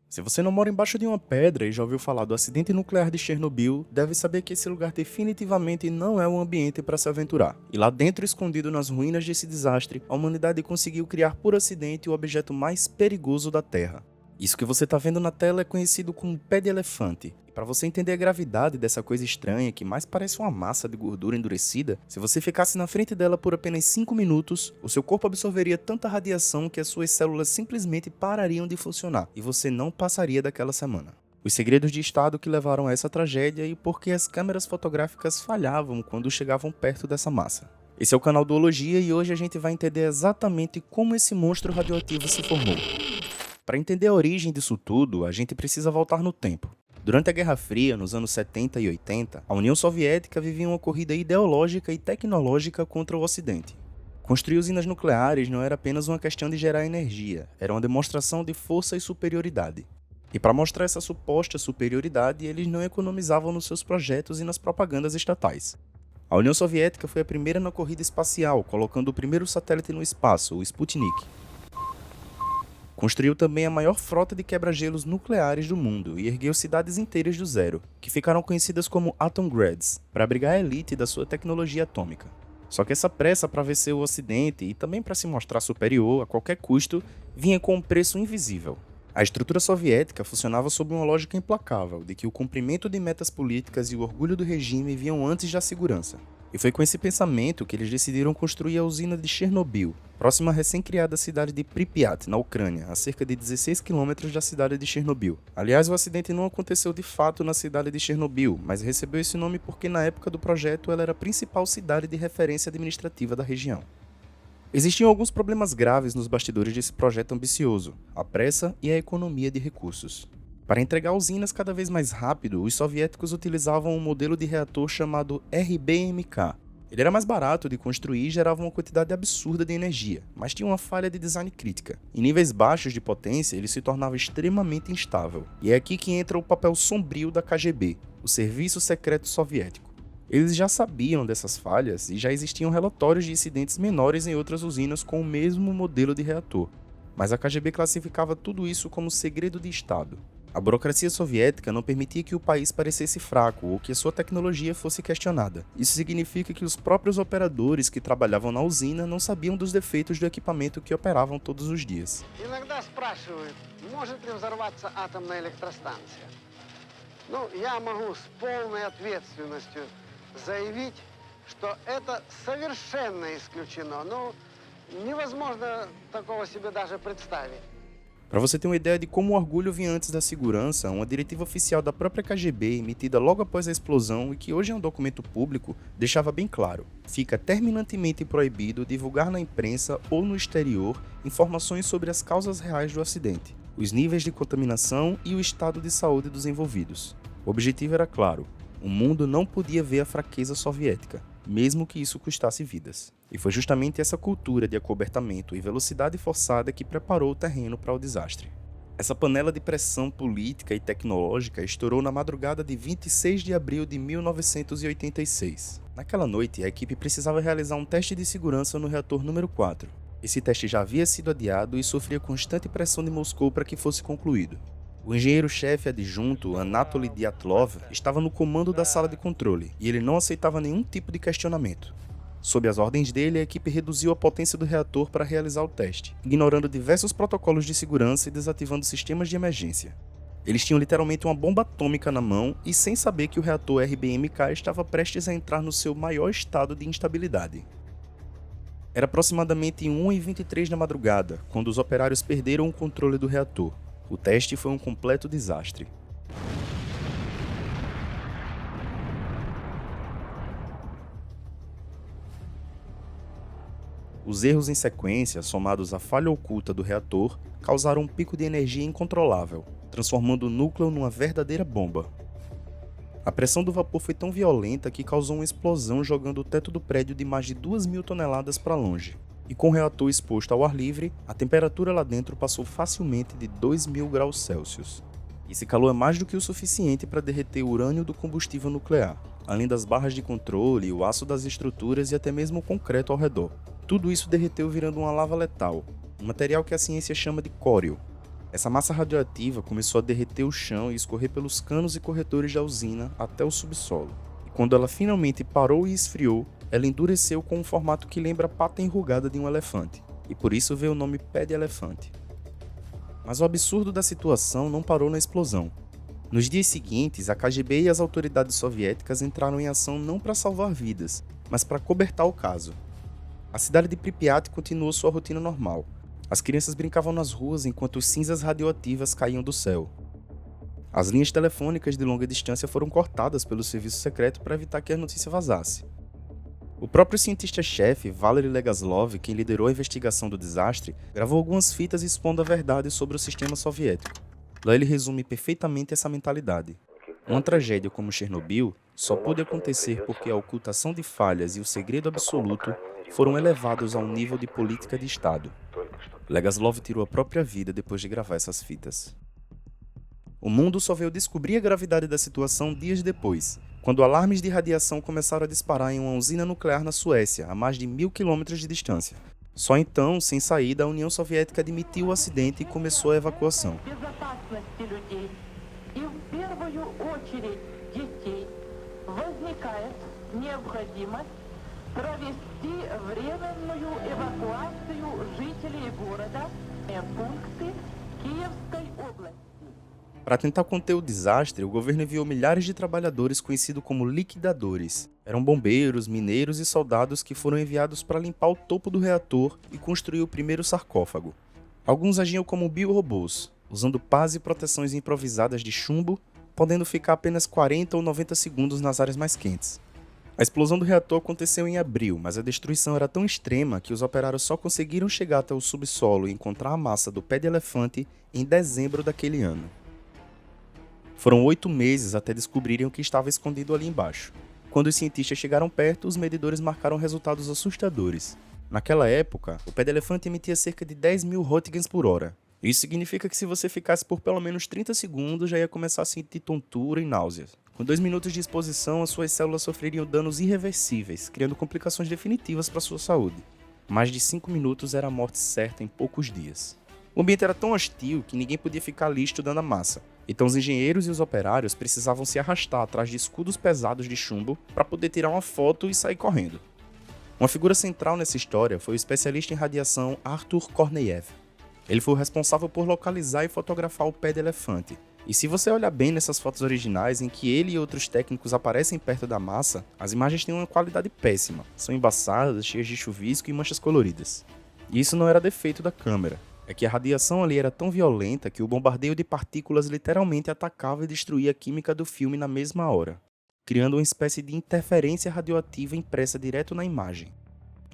Se você não mora embaixo de uma pedra e já ouviu falar do acidente nuclear de Chernobyl, deve saber que esse lugar definitivamente não é um ambiente para se aventurar. E lá dentro, escondido nas ruínas desse desastre, a humanidade conseguiu criar por acidente o objeto mais perigoso da Terra. Isso que você está vendo na tela é conhecido como pé de elefante. E para você entender a gravidade dessa coisa estranha que mais parece uma massa de gordura endurecida, se você ficasse na frente dela por apenas 5 minutos, o seu corpo absorveria tanta radiação que as suas células simplesmente parariam de funcionar e você não passaria daquela semana. Os segredos de estado que levaram a essa tragédia e por que as câmeras fotográficas falhavam quando chegavam perto dessa massa. Esse é o canal Duologia e hoje a gente vai entender exatamente como esse monstro radioativo se formou. Para entender a origem disso tudo, a gente precisa voltar no tempo. Durante a Guerra Fria, nos anos 70 e 80, a União Soviética vivia uma corrida ideológica e tecnológica contra o Ocidente. Construir usinas nucleares não era apenas uma questão de gerar energia, era uma demonstração de força e superioridade. E para mostrar essa suposta superioridade, eles não economizavam nos seus projetos e nas propagandas estatais. A União Soviética foi a primeira na corrida espacial, colocando o primeiro satélite no espaço, o Sputnik. Construiu também a maior frota de quebra-gelos nucleares do mundo e ergueu cidades inteiras do zero, que ficaram conhecidas como Atomgrads, para abrigar a elite da sua tecnologia atômica. Só que essa pressa para vencer o Ocidente e também para se mostrar superior a qualquer custo vinha com um preço invisível. A estrutura soviética funcionava sob uma lógica implacável de que o cumprimento de metas políticas e o orgulho do regime vinham antes da segurança. E foi com esse pensamento que eles decidiram construir a usina de Chernobyl, próxima à recém-criada cidade de Pripyat, na Ucrânia, a cerca de 16 quilômetros da cidade de Chernobyl. Aliás, o acidente não aconteceu de fato na cidade de Chernobyl, mas recebeu esse nome porque na época do projeto ela era a principal cidade de referência administrativa da região. Existiam alguns problemas graves nos bastidores desse projeto ambicioso, a pressa e a economia de recursos. Para entregar usinas cada vez mais rápido, os soviéticos utilizavam um modelo de reator chamado RBMK. Ele era mais barato de construir e gerava uma quantidade absurda de energia, mas tinha uma falha de design crítica. Em níveis baixos de potência, ele se tornava extremamente instável. E é aqui que entra o papel sombrio da KGB, o Serviço Secreto Soviético. Eles já sabiam dessas falhas e já existiam relatórios de incidentes menores em outras usinas com o mesmo modelo de reator. Mas a KGB classificava tudo isso como segredo de Estado. A burocracia soviética não permitia que o país parecesse fraco ou que a sua tecnologia fosse questionada. Isso significa que os próprios operadores que trabalhavam na usina não sabiam dos defeitos do equipamento que operavam todos os dias. Иногда спрашивают, может ли взорваться атомная электростанция. Ну, я могу с полной ответственностью заявить, что это совершенно исключено. Ну, невозможно такого себе даже представить. Para você ter uma ideia de como o orgulho vinha antes da segurança, uma diretiva oficial da própria KGB, emitida logo após a explosão e que hoje é um documento público, deixava bem claro: fica terminantemente proibido divulgar na imprensa ou no exterior informações sobre as causas reais do acidente, os níveis de contaminação e o estado de saúde dos envolvidos. O objetivo era claro: o mundo não podia ver a fraqueza soviética, mesmo que isso custasse vidas. E foi justamente essa cultura de acobertamento e velocidade forçada que preparou o terreno para o desastre. Essa panela de pressão política e tecnológica estourou na madrugada de 26 de abril de 1986. Naquela noite, a equipe precisava realizar um teste de segurança no reator número 4. Esse teste já havia sido adiado e sofria constante pressão de Moscou para que fosse concluído. O engenheiro-chefe adjunto, Anatoly Dyatlov, estava no comando da sala de controle e ele não aceitava nenhum tipo de questionamento. Sob as ordens dele, a equipe reduziu a potência do reator para realizar o teste, ignorando diversos protocolos de segurança e desativando sistemas de emergência. Eles tinham literalmente uma bomba atômica na mão e sem saber que o reator RBMK estava prestes a entrar no seu maior estado de instabilidade. Era aproximadamente 1h23 da madrugada, quando os operários perderam o controle do reator. O teste foi um completo desastre. Os erros em sequência, somados à falha oculta do reator, causaram um pico de energia incontrolável, transformando o núcleo numa verdadeira bomba. A pressão do vapor foi tão violenta que causou uma explosão jogando o teto do prédio de mais de 2.000 toneladas para longe. E com o reator exposto ao ar livre, a temperatura lá dentro passou facilmente de 2.000 graus Celsius. Esse calor é mais do que o suficiente para derreter o urânio do combustível nuclear, além das barras de controle, o aço das estruturas e até mesmo o concreto ao redor. Tudo isso derreteu virando uma lava letal, um material que a ciência chama de cório. Essa massa radioativa começou a derreter o chão e escorrer pelos canos e corretores da usina até o subsolo. E quando ela finalmente parou e esfriou, ela endureceu com um formato que lembra a pata enrugada de um elefante, e por isso veio o nome pé de elefante. Mas o absurdo da situação não parou na explosão. Nos dias seguintes, a KGB e as autoridades soviéticas entraram em ação não para salvar vidas, mas para cobertar o caso. A cidade de Pripyat continuou sua rotina normal. As crianças brincavam nas ruas enquanto cinzas radioativas caíam do céu. As linhas telefônicas de longa distância foram cortadas pelo serviço secreto para evitar que a notícia vazasse. O próprio cientista-chefe, Valery Legasov, quem liderou a investigação do desastre, gravou algumas fitas expondo a verdade sobre o sistema soviético. Lá ele resume perfeitamente essa mentalidade. Uma tragédia como Chernobyl só pôde acontecer porque a ocultação de falhas e o segredo absoluto foram elevados a um nível de política de Estado. Legasov tirou a própria vida depois de gravar essas fitas. O mundo só veio descobrir a gravidade da situação dias depois, quando alarmes de radiação começaram a disparar em uma usina nuclear na Suécia, a mais de 1000 km de distância. Só então, sem saída, a União Soviética admitiu o acidente e começou a evacuação. Para tentar conter o desastre, o governo enviou milhares de trabalhadores conhecidos como liquidadores. Eram bombeiros, mineiros e soldados que foram enviados para limpar o topo do reator e construir o primeiro sarcófago. Alguns agiam como biorobôs, usando pás e proteções improvisadas de chumbo, podendo ficar apenas 40 ou 90 segundos nas áreas mais quentes. A explosão do reator aconteceu em abril, mas a destruição era tão extrema que os operários só conseguiram chegar até o subsolo e encontrar a massa do pé de elefante em dezembro daquele ano. Foram 8 meses até descobrirem o que estava escondido ali embaixo. Quando os cientistas chegaram perto, os medidores marcaram resultados assustadores. Naquela época, o pé de elefante emitia cerca de 10.000 roentgens por hora. Isso significa que se você ficasse por pelo menos 30 segundos, já ia começar a sentir tontura e náuseas. Com 2 minutos de exposição, as suas células sofreriam danos irreversíveis, criando complicações definitivas para sua saúde. Mais de 5 minutos era a morte certa em poucos dias. O ambiente era tão hostil que ninguém podia ficar ali estudando a massa. Então os engenheiros e os operários precisavam se arrastar atrás de escudos pesados de chumbo para poder tirar uma foto e sair correndo. Uma figura central nessa história foi o especialista em radiação Arthur Korneyev. Ele foi o responsável por localizar e fotografar o pé de elefante. E se você olhar bem nessas fotos originais em que ele e outros técnicos aparecem perto da massa, as imagens têm uma qualidade péssima. São embaçadas, cheias de chuvisco e manchas coloridas. E isso não era defeito da câmera. É que a radiação ali era tão violenta que o bombardeio de partículas literalmente atacava e destruía a química do filme na mesma hora, criando uma espécie de interferência radioativa impressa direto na imagem.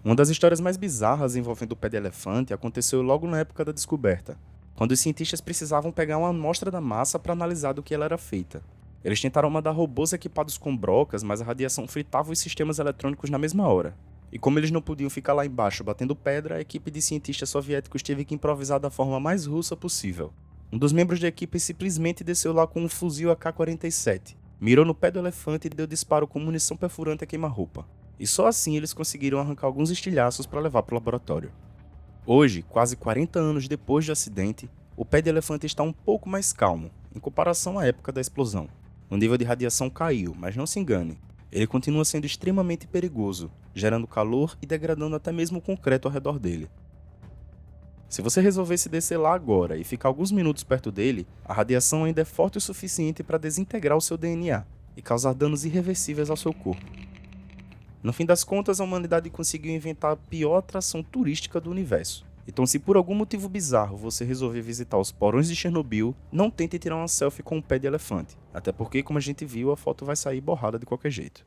Uma das histórias mais bizarras envolvendo o pé de elefante aconteceu logo na época da descoberta, quando os cientistas precisavam pegar uma amostra da massa para analisar do que ela era feita. Eles tentaram mandar robôs equipados com brocas, mas a radiação fritava os sistemas eletrônicos na mesma hora. E como eles não podiam ficar lá embaixo batendo pedra, a equipe de cientistas soviéticos teve que improvisar da forma mais russa possível. Um dos membros da equipe simplesmente desceu lá com um fuzil AK-47, mirou no pé do elefante e deu disparo com munição perfurante a queima-roupa. E só assim eles conseguiram arrancar alguns estilhaços para levar para o laboratório. Hoje, quase 40 anos depois do acidente, o pé de elefante está um pouco mais calmo, em comparação à época da explosão. O nível de radiação caiu, mas não se engane. Ele continua sendo extremamente perigoso, gerando calor e degradando até mesmo o concreto ao redor dele. Se você resolvesse descer lá agora e ficar alguns minutos perto dele, a radiação ainda é forte o suficiente para desintegrar o seu DNA e causar danos irreversíveis ao seu corpo. No fim das contas, a humanidade conseguiu inventar a pior atração turística do universo. Então, se por algum motivo bizarro você resolver visitar os porões de Chernobyl, não tente tirar uma selfie com um pé de elefante. Até porque, como a gente viu, a foto vai sair borrada de qualquer jeito.